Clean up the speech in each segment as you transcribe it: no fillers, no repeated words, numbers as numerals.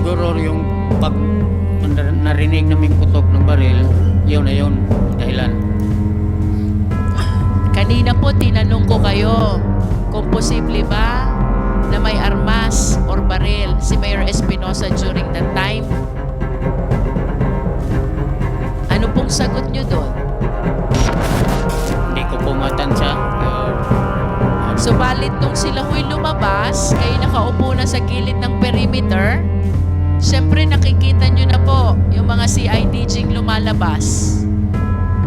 Siguro yung pag narinig naming putok ng baril, yun na yun, dahilan. Kanina po tinanong ko kayo kung posible ba na may armas or baril si Mayor Espinosa during that time. Ano pong sagot nyo doon? Hindi ko po matansya. Subalit nung sila ho'y lumabas, kayo nakaupo na sa gilid ng perimeter, syempre nakikita nyo na po yung mga CIDG lumalabas.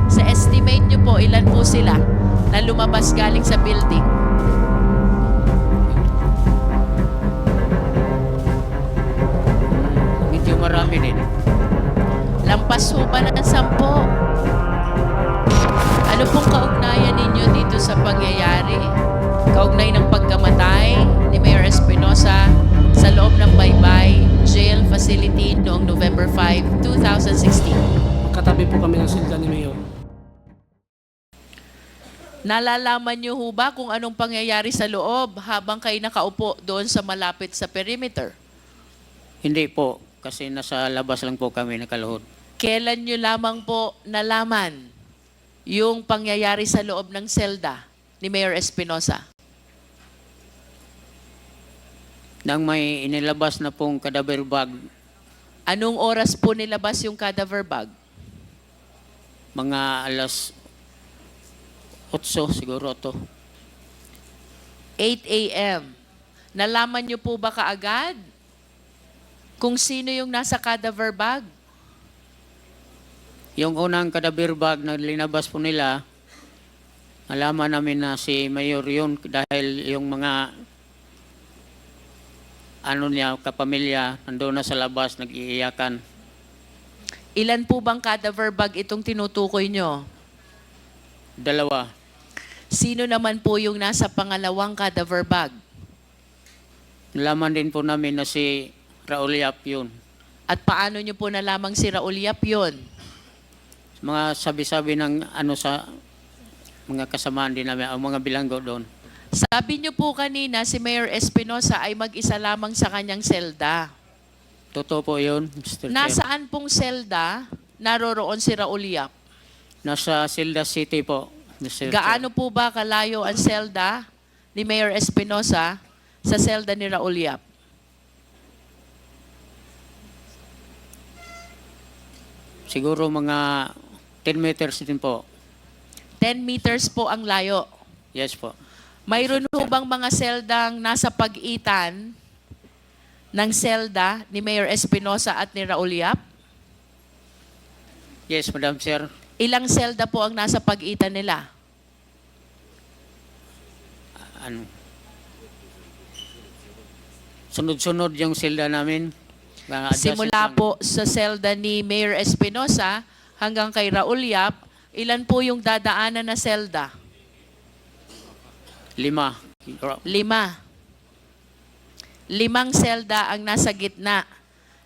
Sa estimate nyo po, ilan po sila na lumabas galing sa building? Medyo marami din. Lampas ho ba ng 10? Ano pong kaugnayan ninyo dito sa pangyayari? Kaugnay ng pagkamatay ni Mayor Espinosa sa loob ng Baybay Jail Facility noong November 5, 2016. Katabi po kami ng silda ni Mayor. Nalalaman niyo ho ba kung anong pangyayari sa loob habang kayo nakaupo doon sa malapit sa perimeter? Hindi po, kasi nasa labas lang po kami nakaluhod. Kailan niyo lamang po nalaman yung pangyayari sa loob ng selda ni Mayor Espinosa? Nang may inilabas na pong cadaver bag, Anong oras po nilabas yung cadaver bag? mga alas 8 siguro to. 8 a.m. Nalaman niyo po ba kaagad kung sino yung nasa cadaver bag? Yung unang cadaver bag na linabas po nila, nalaman namin na si Mayor yun dahil yung mga niya, kapamilya, nandoon na sa labas, nag-iiyakan. Ilan po bang cadaver bag itong tinutukoy nyo? 2. Sino naman po yung nasa pangalawang cadaver bag? Nalaman din po namin na si Raul Yap yun. At paano nyo po nalamang si Raul Yap yun? Mga sabi-sabi ng sa mga kasamaan din namin, ang mga bilanggo doon. Sabi nyo po kanina si Mayor Espinosa ay mag-isa lamang sa kanyang selda. Totoo po yun, Mr. Chair. Nasaan pong selda naroroon si Raul Yap? Nasa Silda City po, Mr. Gaano po ba kalayo ang selda ni Mayor Espinosa sa selda ni Raul Yap? Siguro mga 10 meters din po. 10 meters po ang layo. Yes po. Mayroon ho bang mga seldang nasa pagitan ng selda ni Mayor Espinosa at ni Raul Yap? Yes, Madam Chair. Ilang selda po ang nasa pagitan nila? Sunod-sunod yung silda namin. Mga Simula adjacent lang. po sa selda ni Mayor Espinosa hanggang kay Raul Yap, ilan po yung dadaanan na selda? 5. 5. 5 selda ang nasa gitna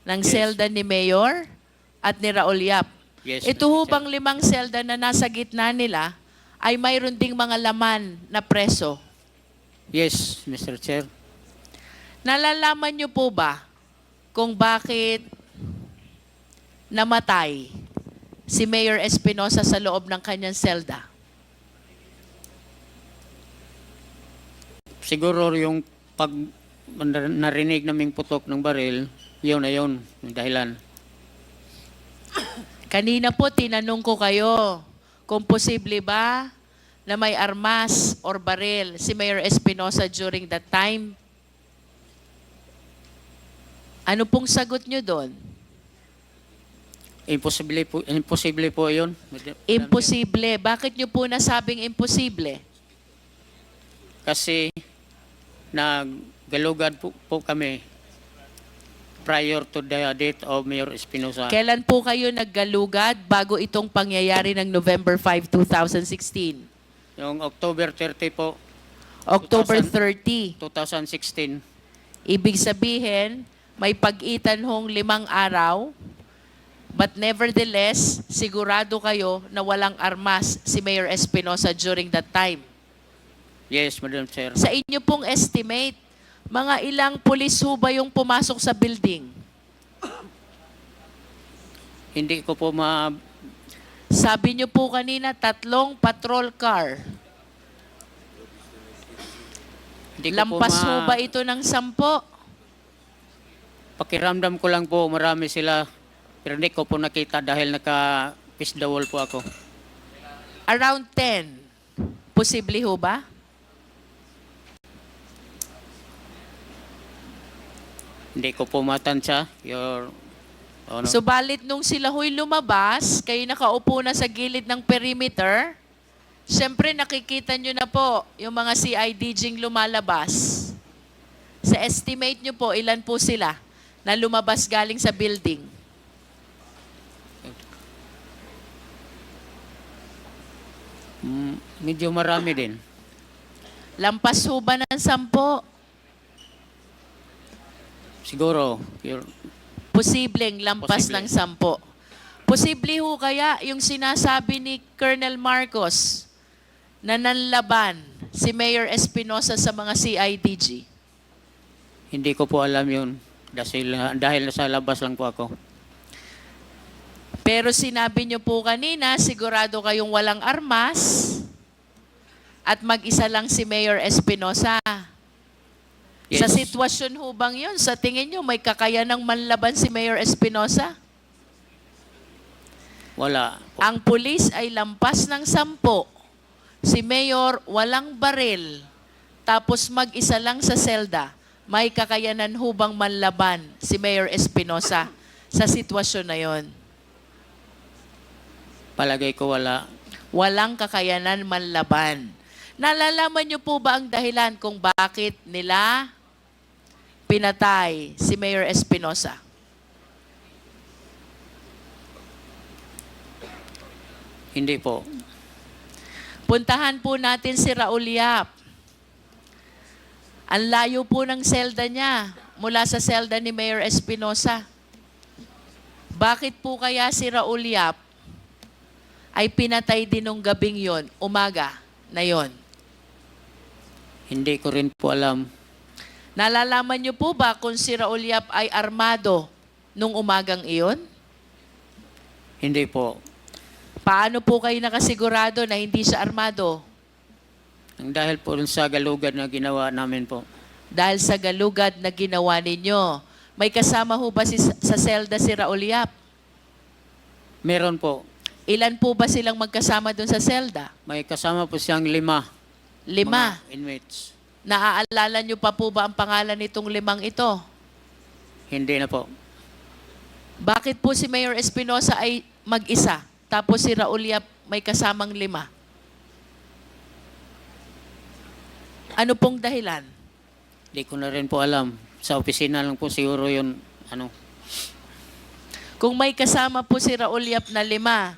ng Yes. selda ni Mayor at ni Raul Yap. Yes, Ito ho Mr. Chair. bang 5 selda na nasa gitna nila ay mayroon ding mga laman na preso? Yes, Mr. Chair. Nalalaman niyo po ba kung bakit namatay si Mayor Espinosa sa loob ng kanyang selda? Siguro yung pag narinig naming putok ng baril, yun na yun, yung dahilan. Kanina po tinanong ko kayo kung posible ba na may armas or baril si Mayor Espinosa during that time. Ano pong sagot nyo doon? Imposible po yun. Imposible. Bakit nyo po nasabing imposible? Kasi naggalugad po kami prior to the death of Mayor Espinosa. Kailan po kayo naggalugad bago itong pangyayari ng November 5, 2016? Yung October 30 po, October 2000. 30. 2016. Ibig sabihin, may pagitan hong 5 araw, but nevertheless, sigurado kayo na walang armas si Mayor Espinosa during that time. Yes, Madam Chair. Sa inyo pong estimate, mga ilang pulis ho ba yung pumasok sa building? Hindi ko po Sabi niyo po kanina, 3 patrol car. hindi ko Lampas po ho ba ito ng 10? pakiramdam ko lang po marami sila. Pero hindi ko po nakita dahil naka-face the wall po ako. Around 10. Posible ho ba? Hindi ko po matansya. Your Honor. Subalit nung sila ho'y lumabas, kayo nakaupo na sa gilid ng perimeter, syempre nakikita nyo na po yung mga CIDGing lumalabas. Sa estimate nyo po, ilan po sila na lumabas galing sa building? Medyo marami din. Lampas ho ba ng 10? Siguro. Posibleng lampas Posible. ng 10. Posible ho kaya yung sinasabi ni Colonel Marcos na nanlaban si Mayor Espinosa sa mga CIDG? Hindi ko po alam yun. Dahil nasa labas lang po ako. Pero sinabi niyo po kanina, sigurado kayong walang armas at mag-isa lang si Mayor Espinosa. Yes. Sa sitwasyon ho bang yun, sa tingin niyo may kakayanang manlaban si Mayor Espinosa? Wala. Ang pulis ay lampas ng 10. Si Mayor walang baril. Tapos mag-isa lang sa selda. May kakayanan ho bang manlaban si Mayor Espinosa sa sitwasyon na yon? Palagay ko wala. Walang kakayanan manlaban. Nalalaman niyo po ba ang dahilan kung bakit nila pinatay si Mayor Espinosa? Hindi po. Puntahan po natin si Raul Yap. Ang layo po ng selda niya mula sa selda ni Mayor Espinosa. Bakit po kaya si Raul Yap ay pinatay din nung gabing yon, umaga na yon? Hindi ko rin po alam. Nalalaman niyo po ba kung si Raul Yap ay armado nung umagang iyon? Hindi po. Paano po kayo nakasigurado na hindi siya armado? Ang dahil po dun sa galugad na ginawa namin po. Dahil sa galugad na ginawa ninyo. May kasama ho ba sa selda si Raul Yap? Meron po. Ilan po ba silang magkasama dun sa selda? May kasama po siyang 5. 5. Mga inmates. Naaalala niyo pa po ba ang pangalan nitong 5 ito? Hindi na po. Bakit po si Mayor Espinosa ay mag-isa? Tapos si Raul Yap may kasamang 5? Ano pong dahilan? Hindi ko na rin po alam. Sa opisina lang po siguro yun. Kung may kasama po si Raul Yap na 5,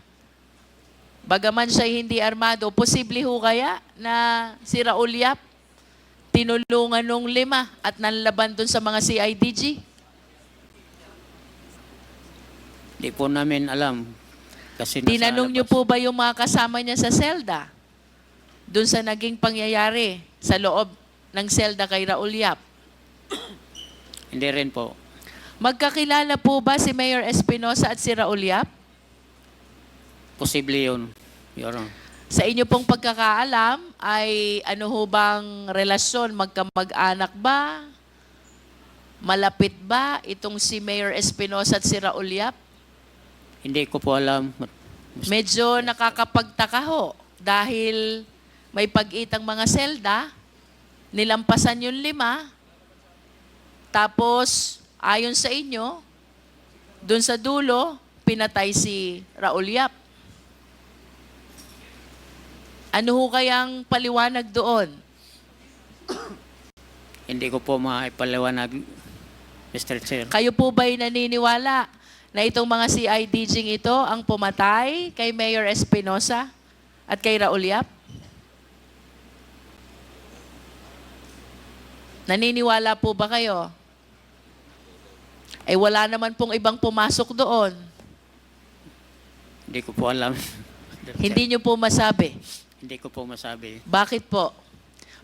bagaman siya hindi armado, posible ho kaya na si Raul Yap tinulungan nung 5 at nanlaban dun sa mga CIDG? Hindi po namin alam. Kasi nasa Tinanong niyo labas. po ba yung mga kasama niya sa selda? Dun sa naging pangyayari sa loob ng selda kay Raul Yap? Hindi rin po. Magkakilala po ba si Mayor Espinosa at si Raul Yap? Posible yun. Your Honor. Sa inyo pong pagkakaalam, ay ano ho bang relasyon? Magkamag-anak ba? Malapit ba itong si Mayor Espinosa at si Raul Yap? Hindi ko po alam. Medyo nakakapagtaka ho dahil may pag-itang mga selda, nilampasan yung 5, tapos ayon sa inyo, dun sa dulo, pinatay si Raul Yap. Ano ho kayang paliwanag doon? Hindi ko po maipaliwanag, Mr. Chair. Kayo po ba'y naniniwala na itong mga CIDGing ito ang pumatay kay Mayor Espinosa at kay Raul Yap? Naniniwala po ba kayo? Eh wala naman pong ibang pumasok doon. Hindi ko po alam. Mr. Chair. Hindi nyo po masabi. Hindi ko po masabi. Bakit po?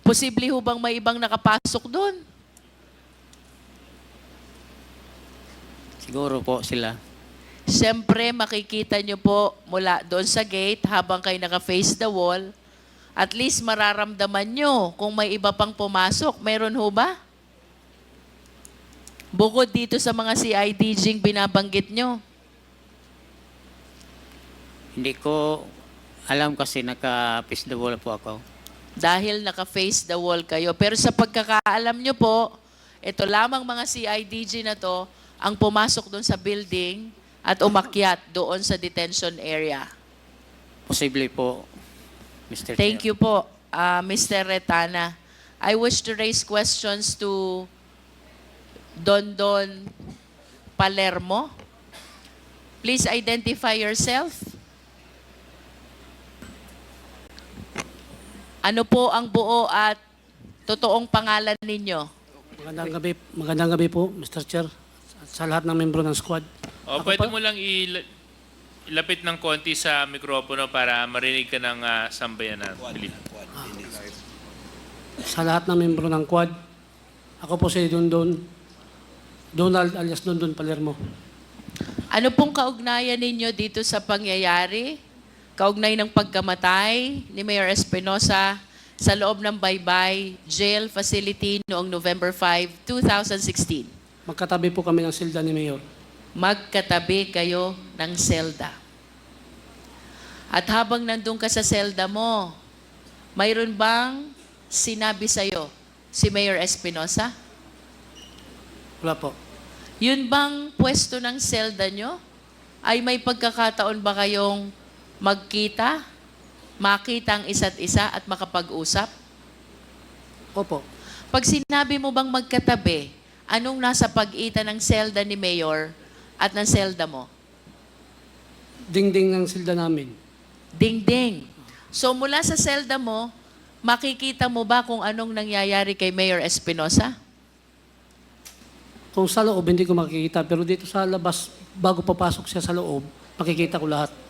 Posible ho bang may ibang nakapasok doon? Siguro po sila. Siyempre, makikita nyo po mula doon sa gate habang kayo naka-face the wall, at least mararamdaman nyo kung may iba pang pumasok. Meron ho ba? Bukod dito sa mga CIDG binabanggit nyo. Hindi ko alam kasi naka-face the wall po ako. Dahil naka-face the wall kayo. Pero sa pagkakaalam nyo po, ito lamang mga CIDG na to ang pumasok doon sa building at umakyat doon sa detention area. Posible po, Mr. Thank you po, Mr. Retana. I wish to raise questions to Dondon Palermo. Please identify yourself. Ano po ang buo at totoong pangalan ninyo? Magandang gabi po, Mr. Chair, at sa lahat ng membro ng squad. O, Ako pwede pa- mo lang ilapit ng konti sa mikropono para marinig ka ng sambayan na. Sa lahat ng membro ng quad, ako po si Donald alias Dondon Palermo. Ano pong kaugnayan ninyo dito sa pangyayari? Kaugnay ng pagkamatay ni Mayor Espinosa sa loob ng Baybay Jail Facility noong November 5, 2016. Magkatabi po kami ng silda ni Mayor. Magkatabi kayo ng selda. At habang nandun ka sa selda mo, mayroon bang sinabi sa'yo si Mayor Espinosa? Wala po. Yun bang pwesto ng selda nyo? Ay may pagkakataon ba kayong magkita, makita ang isa't isa at makapag-usap? Opo. Pag sinabi mo bang magkatabi, anong nasa pagitan ng selda ni Mayor at ng selda mo? Dingding ng silda namin. Ding-ding. So mula sa selda mo, makikita mo ba kung anong nangyayari kay Mayor Espinosa? Kung sa loob, hindi ko makikita. Pero dito sa labas, bago papasok siya sa loob, makikita ko lahat.